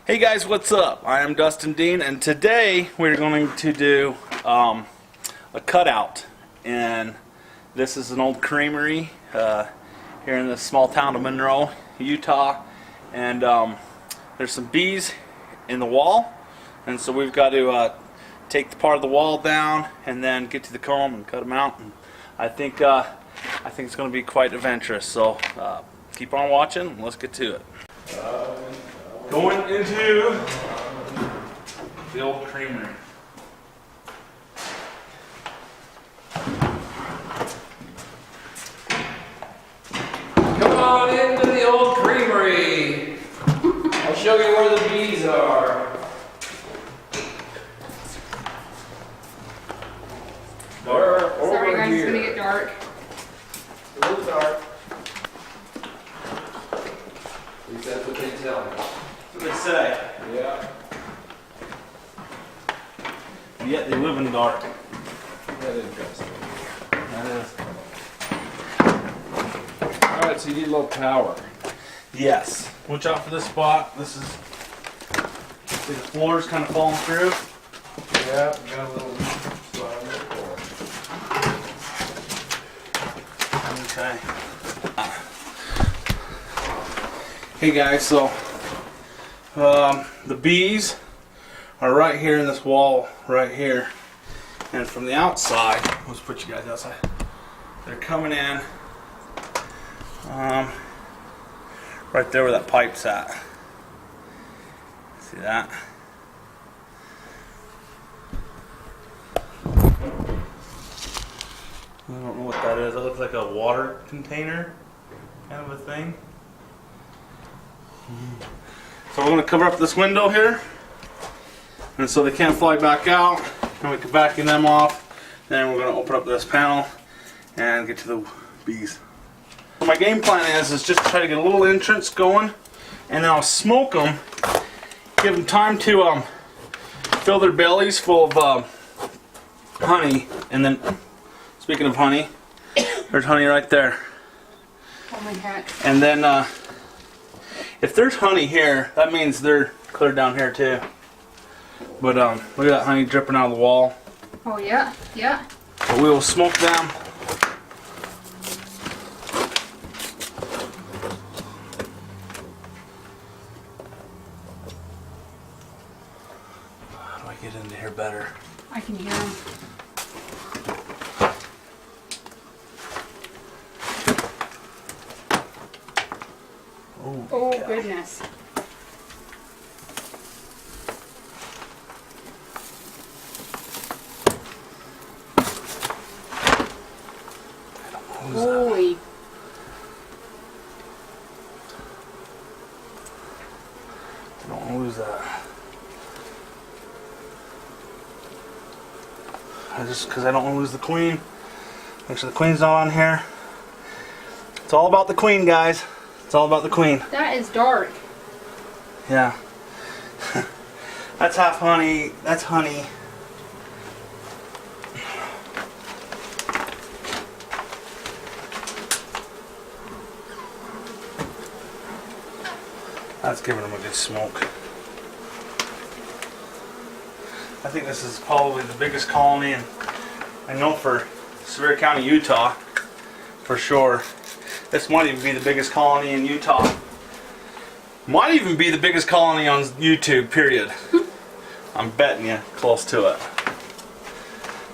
Hey guys, what's up? I am Dustin Dean, and today we're going to do a cutout. And this is an old creamery here in the small town of Monroe, Utah. And there's some bees in the wall, and so we've got to take the part of the wall down and then get to the comb and cut them out. And I think it's going to be quite adventurous. So keep on watching. And let's get to it. Going into the old creamery. Come on into the old creamery. I'll show you where the bees are. Over Sorry guys, here. it's gonna get dark. A little dark. At least that's what they tell me. That's what they say. Yeah. And yet they live in the dark. That interesting. That is. Alright, so you need a little power. Yes. Watch out for this spot. This is. See, the floor's kind of falling through. Yeah, got a little spot on the floor. Okay. Hey guys, so the bees are right here in this wall right here, and from the outside, let's put you guys outside. They're coming in right there where that pipe's at. See that? I don't know what that is. It looks like a water container kind of a thing. So we're going to cover up this window here, and so they can't fly back out, and we can vacuum them off. Then we're going to open up this panel and get to the bees. My game plan is just to try to get a little entrance going, and then I'll smoke them, give them time to fill their bellies full of honey, and then speaking of honey, there's honey right there. Oh my heck. And then if there's honey here, that means they're clear down here too. But look at that honey dripping out of the wall. Oh yeah, yeah. But we will smoke them. How do I get into here better? I can hear them. Oh goodness. Holy. I don't want to lose that. Because I don't want to lose the queen. Make sure the queen's not on here. It's all about the queen, guys. It's all about the queen. That is dark. Yeah. That's half honey. That's honey. That's giving them a good smoke. I think this is probably the biggest colony, and I know for Sevier County, Utah, for sure. This might even be the biggest colony in Utah. Might even be the biggest colony on YouTube, period. I'm betting you close to it.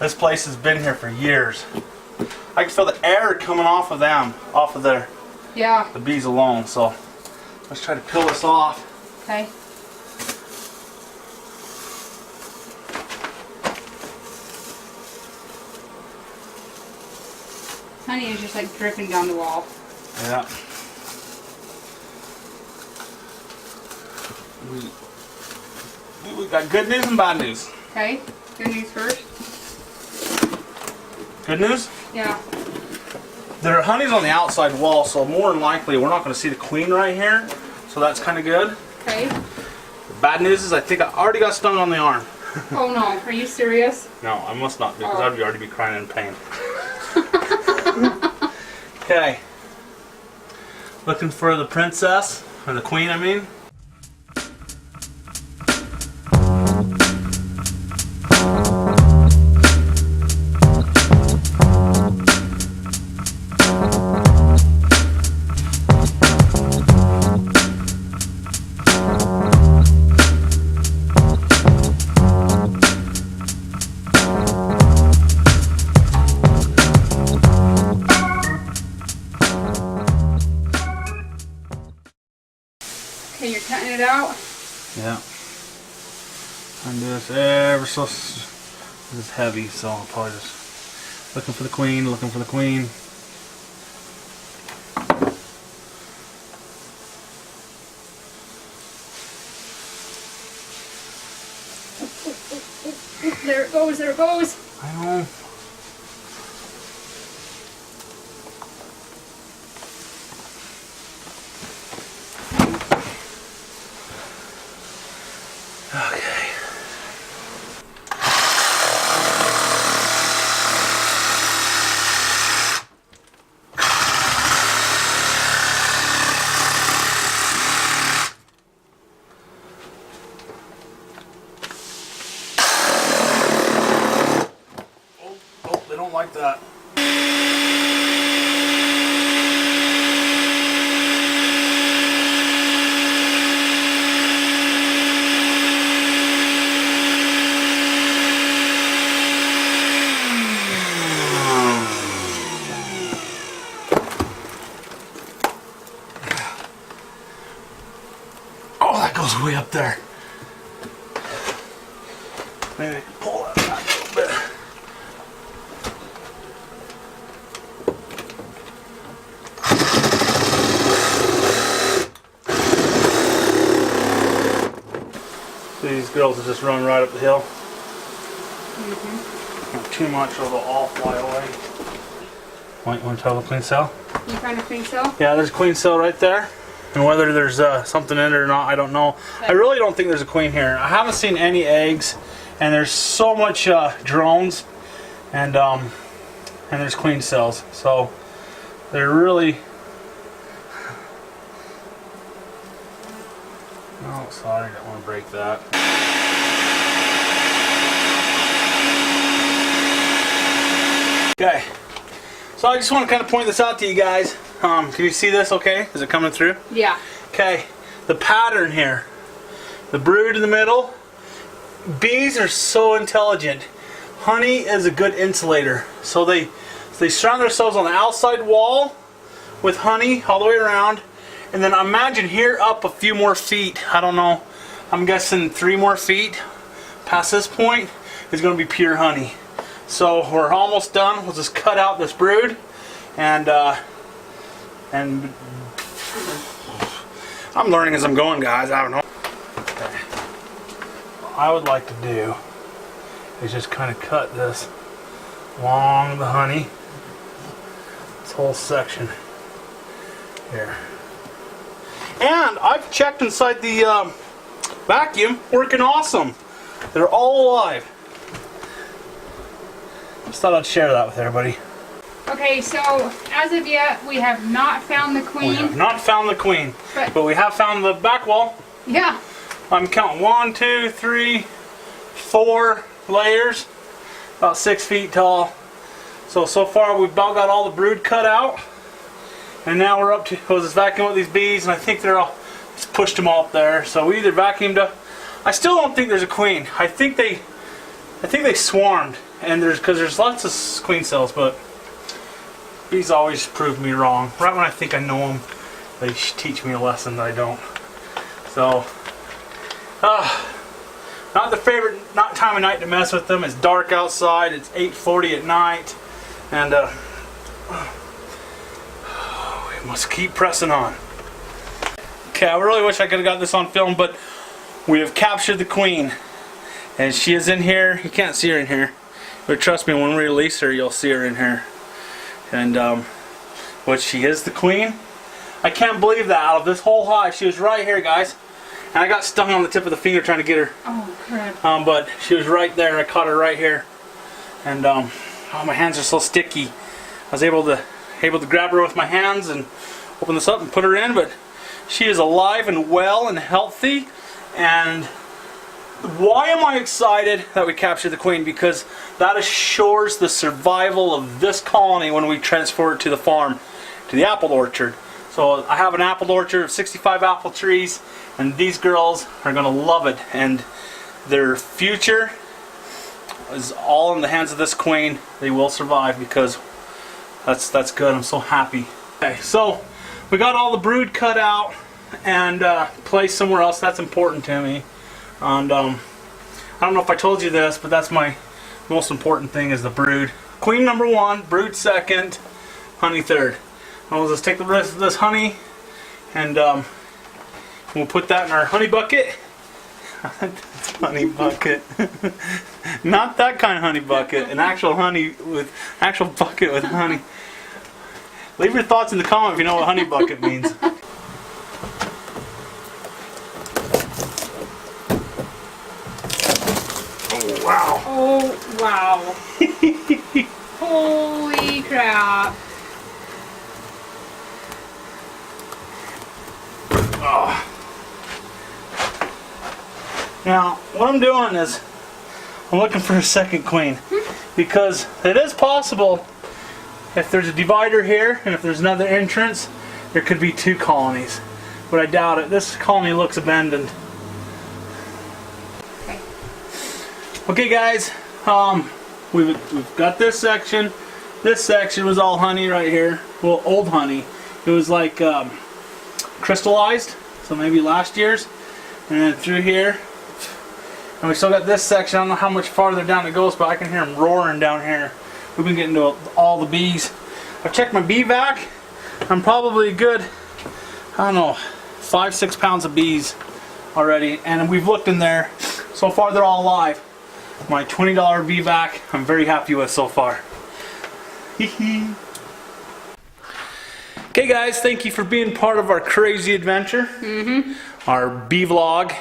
This place has been here for years. I can feel the air coming off of them, off of the Yeah. bees alone. So let's try to peel this off. Okay. Honey is just like dripping down the wall. Yeah. We got good news and bad news. Okay. Good news first. Good news? Yeah. There are honeys on the outside wall, so more than likely we're not going to see the queen right here. So that's kind of good. Okay. The bad news is I think I already got stung on the arm. Oh no, are you serious? No, I must not be, because Oh. I'd already be crying in pain. Okay. Looking for the princess, or the queen, I mean. cutting it out. Yeah. And do this ever so. This is heavy, so I'll probably just looking for the queen, looking for the queen. There it goes, there it goes. I know. Okay. Oh, they don't like that. Oh, that goes way up there. Maybe I can pull that back a little bit. These girls will just run right up the hill. Not too much or they'll all fly away. Want to tell the queen cell? You find a queen cell? Yeah, there's a queen cell right there. And whether there's something in it or not, I don't know. I really don't think there's a queen here. I haven't seen any eggs, and there's so much drones, and there's queen cells. So they're really. Oh, sorry, I don't want to break that. Okay, so I just want to kind of point this out to you guys. Can you see this okay? Is it coming through? Yeah. Okay, the pattern here. The brood in the middle. Bees are so intelligent. Honey is a good insulator. So they surround themselves on the outside wall with honey all the way around. And then imagine here up a few more feet. I don't know. I'm guessing 3 more feet past this point is going to be pure honey. So we're almost done. We'll just cut out this brood and I'm learning as I'm going, guys. I don't know. Okay. What I would like to do is just kind of cut this along the honey. This whole section here. And I've checked inside the vacuum, working awesome. They're all alive. Just thought I'd share that with everybody. Okay, so as of yet, we have not found the queen. We have not found the queen, But- we have found the back wall. Yeah. I'm counting 1, 2, 3, 4 layers, about 6 feet tall. So far we've about got all the brood cut out, and now we're up to, we'll just vacuum with these bees, and I think they're all, just pushed them all up there. So we either vacuumed up. I still don't think there's a queen. I think they swarmed, and because there's lots of queen cells, but bees always prove me wrong. Right when I think I know them, they teach me a lesson that I don't. So, not the favorite time of night to mess with them. It's dark outside. It's 8:40 at night, and we must keep pressing on. Okay, I really wish I could have got this on film, but we have captured the queen, and she is in here. You can't see her in here, but trust me, when we release her, you'll see her in here. And but she is the queen. I can't believe that out of this whole hive, she was right here, guys. And I got stung on the tip of the finger trying to get her. Oh, crap. But she was right there. I caught her right here. And oh, my hands are so sticky. I was able to grab her with my hands and open this up and put her in. But she is alive and well and healthy. And why am I excited that we captured the queen? Because that assures the survival of this colony when we transfer it to the farm, to the apple orchard. So I have an apple orchard of 65 apple trees, and these girls are going to love it. And their future is all in the hands of this queen. They will survive because that's good. I'm so happy. Okay, so we got all the brood cut out, and placed somewhere else. That's important to me. And I don't know if I told you this, but that's my most important thing is the brood. Queen number 1, brood second, honey third. And we'll just take the rest of this honey and we'll put that in our honey bucket. Honey bucket. Not that kind of honey bucket. An actual actual bucket with honey. Leave your thoughts in the comment if you know what honey bucket means. Oh wow. Oh wow. Holy crap. Oh. Now, what I'm doing is I'm looking for a second queen because it is possible if there's a divider here and if there's another entrance, there could be 2 colonies. But I doubt it. This colony looks abandoned. Okay guys, we've got this section. This section was all honey right here. Well, old honey. It was like crystallized, so maybe last year's. And then through here. And we still got this section. I don't know how much farther down it goes, but I can hear them roaring down here. We've been getting to all the bees. I've checked my bee vac. I'm probably a good, I don't know, 5-6 pounds of bees already. And we've looked in there. So far they're all alive. My $20 bee vac, I'm very happy with so far. Okay guys, thank you for being part of our crazy adventure. Our bee vlog,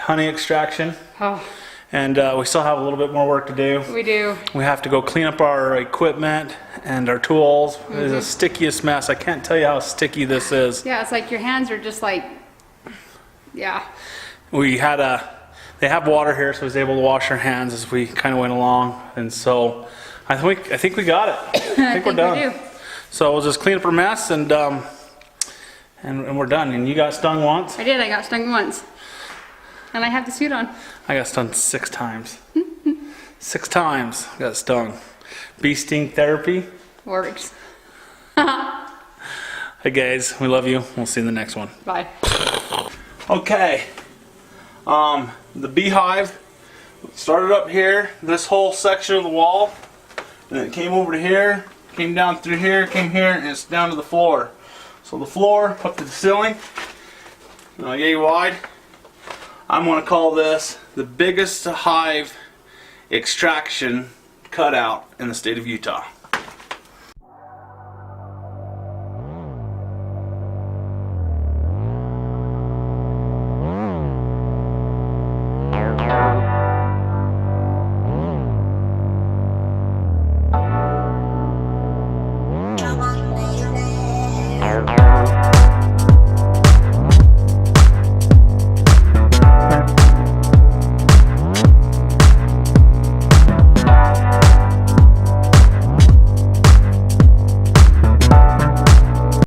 honey extraction. Oh, And we still have a little bit more work to do. we do. We have to go clean up our equipment and our tools. It's the stickiest mess. I can't tell you how sticky this is. Yeah, it's like your hands are just like, yeah. We had they have water here, so I was able to wash our hands as we kind of went along. And so I think we got it. I think we're done. We do. So we'll just clean up our mess and we're done. And you got stung once? I did, I got stung once. And I have the suit on. I got stung 6 times. 6 times I got stung. Bee sting therapy. Works. Hey guys, we love you. We'll see you in the next one. Bye. Okay. The beehive started up here, this whole section of the wall, and it came over to here, came down through here, came here, and it's down to the floor. So the floor up to the ceiling, yay wide. I'm going to call this the biggest hive extraction cutout in the state of Utah.